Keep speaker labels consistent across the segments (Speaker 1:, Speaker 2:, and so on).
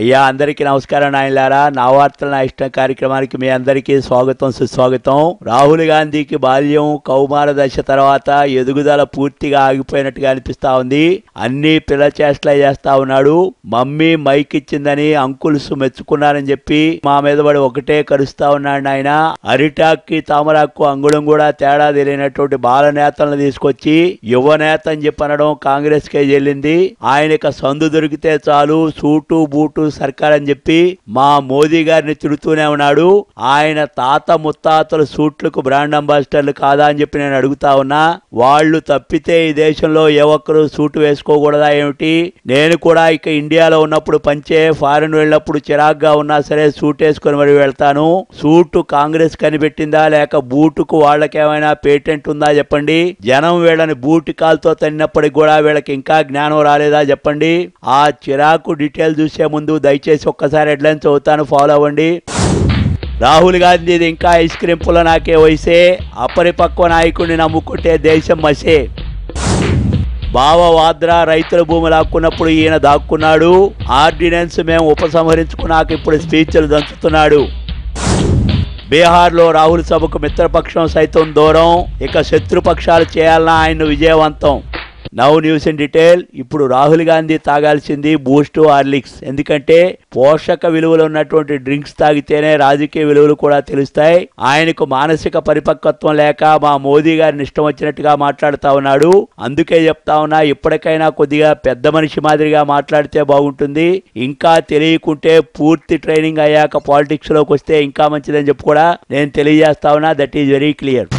Speaker 1: అయ్యా అందరికీ నమస్కారం నాయనలారా. నా వార్తల నా ఇష్టం కార్యక్రమానికి మీ అందరికీ స్వాగతం సుస్వాగతం. రాహుల్ గాంధీకి బాల్యం కౌమార దశ తర్వాత ఎదుగుదల పూర్తిగా ఆగిపోయినట్టుగా అనిపిస్తా ఉంది. అన్ని పిల్ల చేష్టలే చేస్తా ఉన్నాడు. మమ్మీ మైక్ ఇచ్చిందని అంకుల్స్ మెచ్చుకున్నారని చెప్పి మా మీద పడి ఒకటే కరుస్తా ఉన్నాడు ఆయన. అరిటాక్కి తామరాకు అంగుళం కూడా తేడా తెలియనటువంటి బాల నేతలను తీసుకొచ్చి యువ నేత అని చెప్పి అనడం కాంగ్రెస్ కే చెల్లింది. ఆయనకి సందు దొరికితే చాలు సూటు బూటు సర్కార్ అని చెప్పి మా మోదీ గారిని తిడుతూనే ఉన్నాడు. ఆయన తాత ముత్తాతలు సూట్లకు బ్రాండ్ అంబాసిడర్లు కాదా అని చెప్పి నేను అడుగుతా ఉన్నా. వాళ్ళు తప్పితే ఈ దేశంలో ఏ ఒక్కరు సూటు వేసుకోకూడదా ఏమిటి? నేను కూడా ఇక ఇండియాలో ఉన్నప్పుడు పంచే, ఫారెన్ వెళ్ళినప్పుడు చిరాగ్గా ఉన్నా సరే సూట్ వేసుకొని మరి వెళ్తాను. సూటు కాంగ్రెస్ కనిపెట్టిందా లేక బూటుకు వాళ్ళకేమైనా పేటెంట్ ఉందా చెప్పండి. జనం వీళ్ళని బూటి కాలుతో తన్నినప్పటికి కూడా వీళ్ళకి ఇంకా జ్ఞానం రాలేదా చెప్పండి. ఆ చిరాకు డీటెయిల్ చూసే ముందు దయచేసి ఒక్కసారి హెడ్లైన్స్ చదువుతాను, ఫాలో అవ్వండి. రాహుల్ గాంధీది ఇంకా ఐస్ క్రీం పుల్ల నాకే వయసే, అపరిపక్వ నాయకుడిని నమ్ముకుంటే దేశం మసే. బావ వాద్రా రైతుల భూములు ఆక్కున్నప్పుడు ఈయన దాక్కున్నాడు. ఆర్డినెన్స్ మేము ఉపసంహరించుకున్నాక ఇప్పుడు స్పీచ్లు దంచుతున్నాడు. బీహార్లో రాహుల్ సభకు మిత్రపక్షం సైతం దూరం. ఇక శత్రుపక్షాలు చేయాలన్నా ఆయన విజయవంతం. Now news in detail. ఇప్పుడు రాహుల్ గాంధీ తాగాల్సింది బూస్ట్ హార్లిక్స్. ఎందుకంటే పోషక విలువలు ఉన్నటువంటి డ్రింక్స్ తాగితేనే రాజకీయ విలువలు కూడా తెలుస్తాయి. ఆయనకు మానసిక పరిపక్వత్వం లేక మా మోదీ గారిని ఇష్టం వచ్చినట్టుగా మాట్లాడుతా ఉన్నాడు. అందుకే చెప్తా ఉన్నా, ఇప్పటికైనా కొద్దిగా పెద్ద మనిషి మాదిరిగా మాట్లాడితే బాగుంటుంది. ఇంకా తెలియకుంటే పూర్తి ట్రైనింగ్ అయ్యాక పాలిటిక్స్ లోకి వస్తే ఇంకా మంచిదని చెప్పి కూడా నేను తెలియజేస్తా ఉన్నా. That is very clear.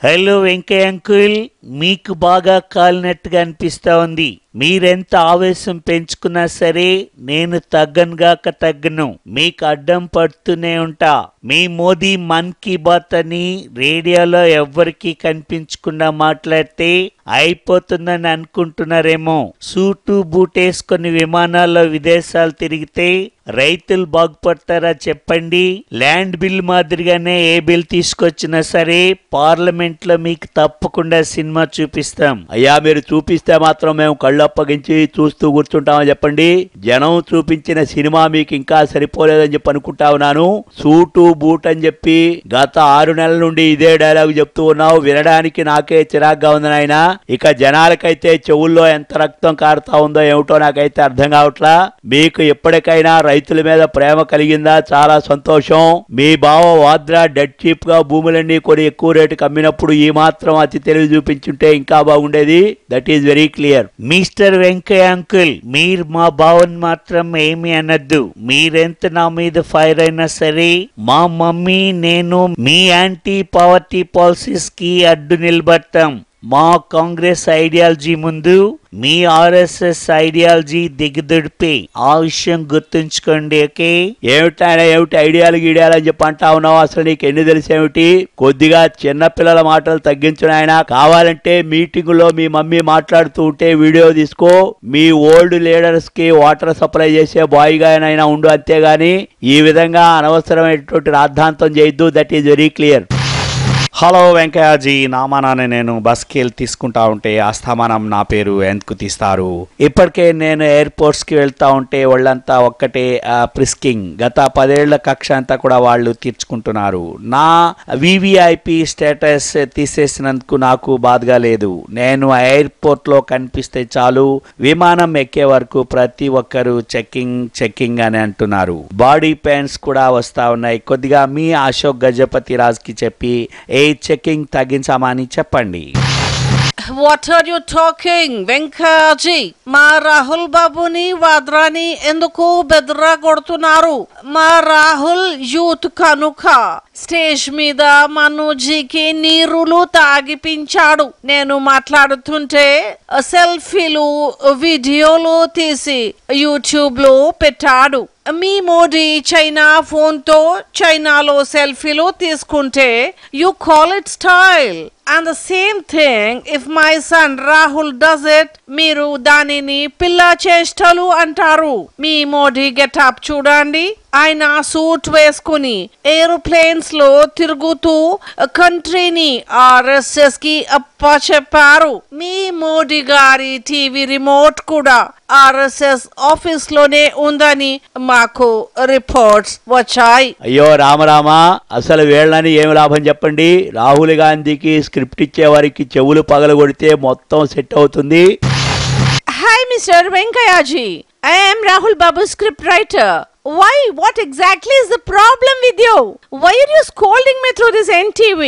Speaker 2: Hello Venkaiah uncle, మీకు బాగా కాలినట్టుగా అనిపిస్తా ఉంది. మీరెంత ఆవేశం పెంచుకున్నా సరే నేను తగ్గను. మీకు అడ్డం పడుతూనే ఉంటా. మీ మోదీ మన్ కీ బాత్ అని రేడియోలో ఎవ్వరికి కనిపించకుండా మాట్లాడితే అయిపోతుందని అనుకుంటున్నారేమో. సూటు బూటేసుకొని విమానాల్లో విదేశాలు తిరిగితే రైతులు బాగుపడతారా చెప్పండి. ల్యాండ్ బిల్ మాదిరిగానే ఏ బిల్ తీసుకొచ్చినా సరే పార్లమెంట్ లో మీకు తప్పకుండా సినిమా చూపిస్తాం.
Speaker 1: అయ్యా మీరు చూపిస్తే మాత్రం మేము కళ్ళు అప్పగించి చూస్తూ కూర్చుంటామని చెప్పండి. జనం చూపించిన సినిమా మీకు ఇంకా సరిపోలేదని చెప్పి అనుకుంటా ఉన్నాను. సూటు బూట్ అని చెప్పి గత 6 నెలల నుండి ఇదే డైలాగ్ చెప్తూ ఉన్నావు. వినడానికి నాకే చిరాగ్గా ఉంది నాయన. ఇక జనాలకైతే చెవుల్లో ఎంత రక్తం కారుతా ఉందో ఏమిటో నాకైతే అర్థం కావట్లా. మీకు ఎప్పటికైనా రైతుల మీద ప్రేమ కలిగిందా? చాలా సంతోషం. మీ బావ వాద్రా డెడ్ చీప్ గా భూములన్నీ కొని ఎక్కువ రేటుకి అమ్మినప్పుడు ఈ మాత్రం అతి తెలివి చూపించుంటే ఇంకా బాగుండేది. That is very clear.
Speaker 2: Mister Venkaiah uncle, మీరు మా బావన్ మాత్రం ఏమి అనద్దు. మీరెంత నా మీద ఫైర్ అయినా సరే మా మమ్మీ నేను మీ యాంటీ పవర్టీ పాలసీస్ కి అడ్డు నిలబడతాం. మా కాంగ్రెస్ ఐడియాలజీ ముందు మీ ఆర్ఎస్ఎస్ ఐడియాలజీ దిగదుడిపే. ఆ విషయం గుర్తుంచుకోండి. ఓకే?
Speaker 1: ఏమిటి ఐడియాలు గీడియాలు అని చెప్పి అంటా ఉన్నావు? అసలు నీకు ఎన్ని తెలిసేమిటి? కొద్దిగా చిన్నపిల్లల మాటలు తగ్గించిన ఆయన. కావాలంటే మీటింగులో మీ మమ్మీ మాట్లాడుతూ ఉంటే వీడియో తీసుకో. మీ ఓల్డ్ లీడర్స్ కి వాటర్ సప్లై చేసే బాయ్ గానైనా ఉండు, అంతేగాని ఈ విధంగా అనవసరమైనటువంటి రాద్ధాంతం చేయొద్దు. That is very clear.
Speaker 3: Hello వెంకయ్యజీ, నామానాన్ని నేను బస్కి తీసుకుంటా ఉంటే ఆస్థామానం నా పేరు ఎందుకు తీస్తారు?
Speaker 2: ఇప్పటికే నేను ఎయిర్పోర్ట్స్ కి వెళ్తా ఉంటే వాళ్ళంతా ఒక్కటే ప్రిస్కింగ్. గత 10 ఏళ్ల కక్ష అంతా కూడా వాళ్ళు తీర్చుకుంటున్నారు. నా వివిఐపి స్టేటస్ తీసేసినందుకు నాకు బాధగా లేదు. నేను ఎయిర్పోర్ట్ లో కనిపిస్తే చాలు విమానం ఎక్కే వరకు ప్రతి ఒక్కరు చెక్కింగ్ అని అంటున్నారు. బాడీ పెయిన్స్ కూడా వస్తా ఉన్నాయి. కొద్దిగా మీ అశోక్ గజపతి రాజ్ కి చెప్పి చెకింగ్ తగ్గించామని చెప్పండి.
Speaker 4: What are you talking, వెంకయ్యజీ? మా రాహుల్ బాబుని వాద్రాని ఎందుకు బెదరా కొడుతున్నారు? మా రాహుల్ యూత్ కనుక స్టేజ్ మీద మనోజీకి నీరులు తాగిపించాడు. నేను మాట్లాడుతుంటే సెల్ఫీలు వీడియోలు తీసి యూట్యూబ్ లో పెట్టాడు. మీ మోడీ చైనా ఫోన్ తో చైనాలో సెల్ఫీలు తీసుకుంటే you call it style. And the same thing if my son Rahul does it, మీరు దానిని పిల్ల చేష్టలు అంటారు. మీ మోడీ గెటప్ చూడండి. ఆయన సూట్ వేసుకుని ఏరోప్లేన్స్ లో తిరుగుతూ కంట్రీని ఆర్ఎస్ఎస్ కి అప్పచెప్పారు. మీ మోడీ గారి టీవీ రిమోట్ కూడా ఆర్ఎస్ఎస్ ఆఫీస్ లోనే ఉందని మాకు రిపోర్ట్స్ వచ్చాయి.
Speaker 1: అయ్యో రామరామ, అసలు వీళ్ళని ఏమి లాభం చెప్పండి. రాహుల్ గాంధీకి స్క్రిప్ట్ ఇచ్చే వారికి చెవులు పగలగొడితే మొత్తం సెట్ అవుతుంది.
Speaker 4: Hi Mr. Venkayaji, I am Rahul Babu, script writer. Why? What exactly is the problem with you? Why are you scolding me through this NTV?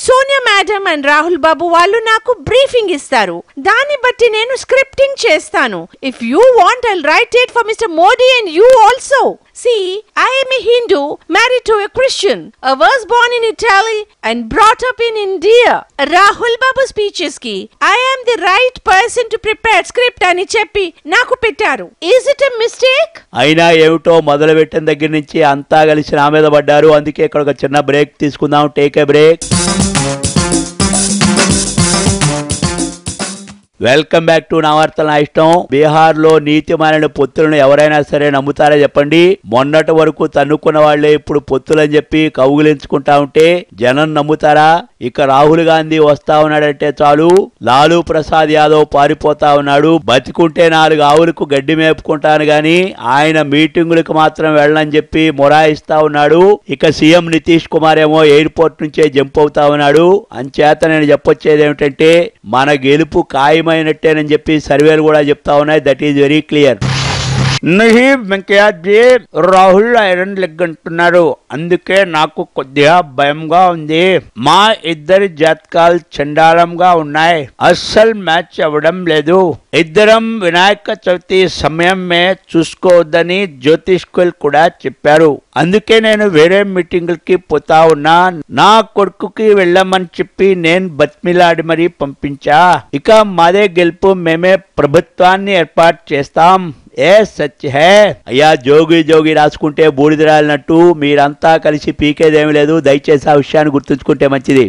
Speaker 4: Sonia madam and Rahul Babu వాళ్ళు నాకు briefing ఇస్తారు. దాన్ని బట్టి నేను scripting చేస్తాను. If you want, I'll write it for Mr. Modi and you also. See, I am a Hindu married to a Christian. I was born in Italy and brought up in India. Rahul Babu speeches ki I am the right person to prepare script అని చెప్పి నాకు పెట్టారు. Is it a mistake?
Speaker 1: అయినా ఏమిటో మొదలు పెట్టిన దగ్గర నుంచి అంతా కలిసి నా మీద పడ్డారు. అందుకే ఇక్కడ ఒక చిన్న బ్రేక్ తీసుకుందాం. Take a break. Welcome back to నా వార్తల నా ఇష్టం. బీహార్ లో నీతిమాలిన పొత్తులను ఎవరైనా సరే నమ్ముతారా చెప్పండి? మొన్నటి వరకు తన్నుకున్న వాళ్లే ఇప్పుడు పొత్తులని చెప్పి కౌగులించుకుంటా ఉంటే జనం నమ్ముతారా? ఇక రాహుల్ గాంధీ వస్తా ఉన్నాడంటే చాలు లాలూ ప్రసాద్ యాదవ్ పారిపోతా ఉన్నాడు. బతికుంటే 4 ఆవులకు గడ్డి మేపుకుంటాను గాని ఆయన మీటింగులకు మాత్రం వెళ్ళని చెప్పి మొరాయిస్తా ఉన్నాడు. ఇక సీఎం నితీష్ కుమార్ ఏమో ఎయిర్పోర్ట్ నుంచే జంప్ అవుతా ఉన్నాడు. అంచేత నేను చెప్పొచ్చేది ఏమిటంటే మన గెలుపు ఖాయమైనట్టేనని చెప్పి సర్వేలు కూడా చెప్తా ఉన్నాయి. That is very clear.
Speaker 3: Nahi వెంకయ్యజీ, Rahul iron leg అంటున్నారు. అందుకే నాకు కొద్దిగా భయంగా ఉంది. మా ఇద్దరి జాతకాలు చండాలంగా ఉన్నాయి. అస్సలు మ్యాచ్ అవ్వడం లేదు. ఇద్దరం వినాయక చవితి సమయం మే చూసుకోవద్దని జ్యోతిష్కులు కూడా చెప్పారు. అందుకే నేను వేరే మీటింగులకి పోతా ఉన్నా. నా కొడుకుకి వెళ్ళమని చెప్పి నేను బతిమిలాడి మరీ పంపించా. ఇక మాదే గెలుపు, మేమే ప్రభుత్వాన్ని ఏర్పాటు చేస్తాం. ఏ సచ్ హే. అయ్యా జోగి జోగి రాసుకుంటే బూడిదరాలినట్టు మీరంతా కలిసి పీకేదేమి లేదు. దయచేసి ఆ విషయాన్ని గుర్తుంచుకుంటే మంచిది.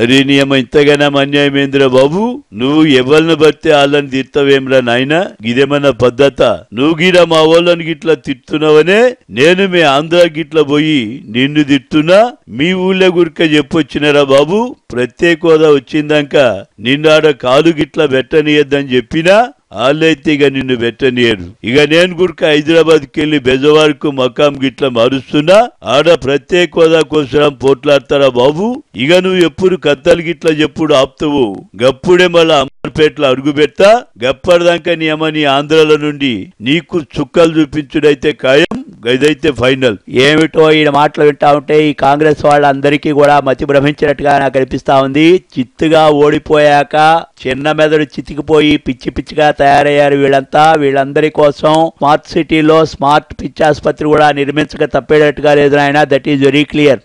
Speaker 5: అరే నీ అమ్మ ఇంతగానో అన్యాయం ఏందిరా బాబు? నువ్వు ఎవరిని బట్టి వాళ్ళని తిడతావేమ్రా నాయన? ఇదేమన్నా పద్ధత? నువ్వు గిరా మా వాళ్ళని గిట్లా తిడుతున్నావనే నేను మీ ఆంధ్ర గిట్లా పోయి నిన్ను తిడుతున్నా. మీ ఊళ్ళో గురిక చెప్పొచ్చినారా బాబు? ప్రత్యేక హోదా వచ్చిందాక నిన్నాడ కాలు గిట్లా పెట్టనీయద్దని చెప్పినా వాళ్ళైతే ఇక నిన్ను పెట్టనీయరు. ఇక నేను గురిక హైదరాబాద్కి వెళ్ళి బెజవార్కు మకాం గిట్లా మారుస్తున్నా. ఆడ ప్రత్యేక హోదా కోసం పోట్లాడతారా బాబు? ఇక నువ్వు ఎప్పుడు కత్తలు గిట్లా చెప్పుడు ఆపుతావు. గప్పుడే మళ్ళా అమర్పేటలో అడుగు పెడతా. గప్పటిదాకా నీ అమ్మ నీ ఆంధ్రాల నుండి నీకు చుక్కలు చూపించుడైతే ఖాయం. ఇదైతే ఫైనల్.
Speaker 1: ఏమిటో ఈ మాటలు వింటా ఉంటే ఈ కాంగ్రెస్ వాళ్ళందరికీ కూడా మతి భ్రమించినట్టుగా నాకు అనిపిస్తా ఉంది. చిత్తుగా ఓడిపోయాక చిన్న మెదడు చితికిపోయి పిచ్చి పిచ్చిగా తయారయ్యారు వీళ్ళంతా. వీళ్ళందరి కోసం స్మార్ట్ సిటీలో స్మార్ట్ పిచ్చి ఆసుపత్రి కూడా నిర్మించక తప్పేటట్టుగా లేదు నాయన. That is very clear.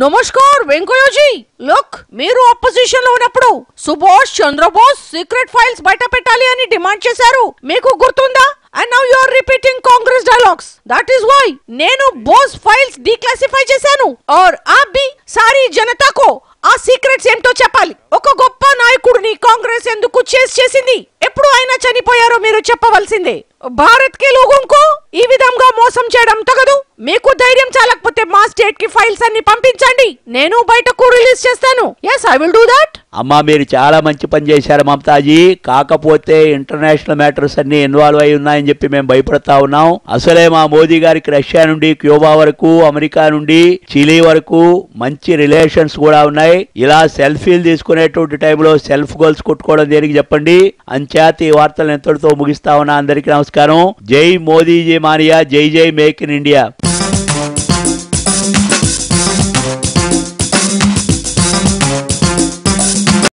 Speaker 4: నమస్కార్ వెంకయ్యజీ. లుక్, మీరు అపోజిషన్ లో ఉన్నప్పుడు సుభాష్ చంద్రబోస్ సీక్రెట్ ఫైల్స్ బయట పెట్టాలి అని డిమాండ్ చేశారు. మీకు గుర్తుందా? And now you are repeating Congress dialogues. That is why నేను బోస్ ఫైల్స్ డీక్లాసిఫై చేశాను. और आप भी सारी जनता को ఆ సీక్రెట్స్ ఏంటో చెప్పాలి. ఒక గొప్ప నాయకుడిని కాంగ్రెస్ ఎందుకు చేసింది? ఎప్పుడు ఆయన చనిపోయారో మీరు చెప్పవలసిందే. భారత్ కే లోగోంకో ఈ విధంగా మోసం చేయడం తగదు. మీకు ధైర్యం చాలకపోతే మా స్టేట్ కి ఫైల్స్ అన్ని పంపించండి. నేను బయటకు రిలీజ్ చేస్తాను. yes I will do that.
Speaker 1: అమ్మా మీరు చాలా మంచి పని చేశారు మమతాజీ. కాకపోతే ఇంటర్నేషనల్ మ్యాటర్స్ అన్ని ఇన్వాల్వ్ అయి ఉన్నాయని చెప్పి మేము భయపడతా ఉన్నాం. అసలే మా మోదీ గారికి రష్యా నుండి క్యూబా వరకు, అమెరికా నుండి చిలీ వరకు మంచి రిలేషన్స్ కూడా ఉన్నాయి. ఇలా సెల్ఫీలు తీసుకునేటువంటి టైంలో సెల్ఫ్ గోల్స్ కొట్టుకోవడం దేనికి చెప్పండి? అంచేత ఈ వార్తలు ఎంతటితో ముగిస్తా ఉన్నా. అందరికీ నమస్కారం. జై మోదీ, జై మానియా, జై జై మేక్ ఇన్ ఇండియా.